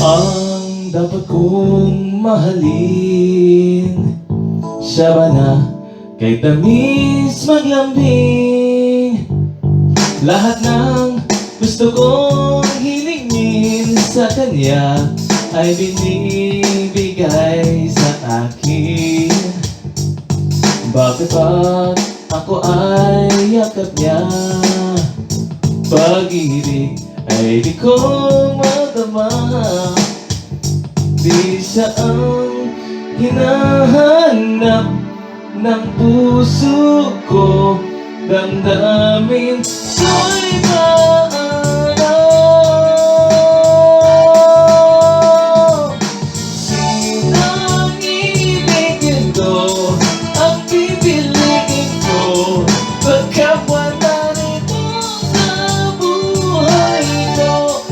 Ang dapat kong mahalin, siya ba na kahit tamis maglambing? Lahat ng gusto kong hilingin sa kanya ay binibigay sa akin. Bakit pag ako ay yakap niya, pag-ibig ay di ko madama? Di siya ang hinahanap ng puso ko, damdamin ko'y paano? Sinong ibigin ko, ang pipiliin ko, pagkapwa na nito sa buhay ko.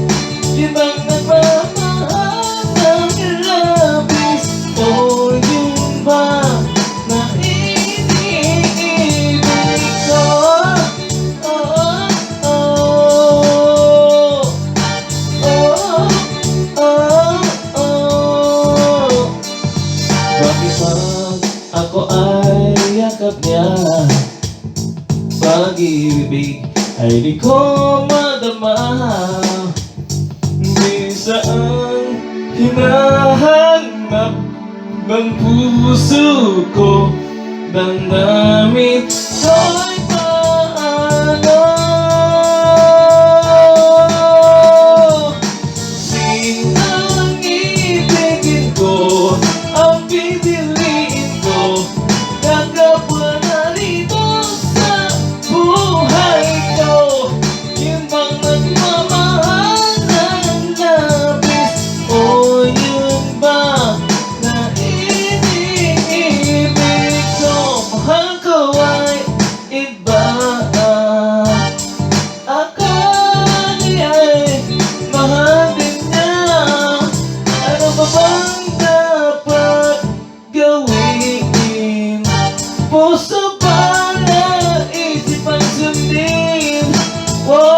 Yun bang nagmamahal ng labis, o yun ba na iniibig ko? Bakit pag ako ay yakap niya, pag-ibig ay di ko madama? Di saan hinahanap ng puso ko, damdamin ko'y paano? Sinong ibigin ko, ang pipiliin ko, kakapwa na rito sa buhay ko. Yun bang nagmamahal ng labis, o yun ba na iniibig ko? Mahal ko ay iba, ako ay mahal din niya. Ano ba bang dapat gawin? Puso pa na isip ang sundin. Wow!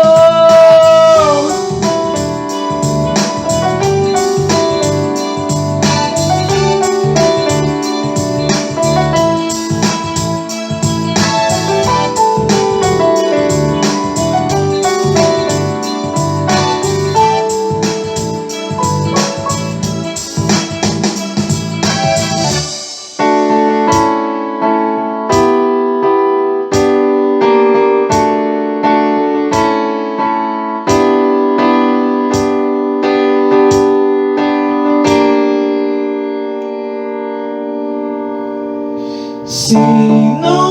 Sino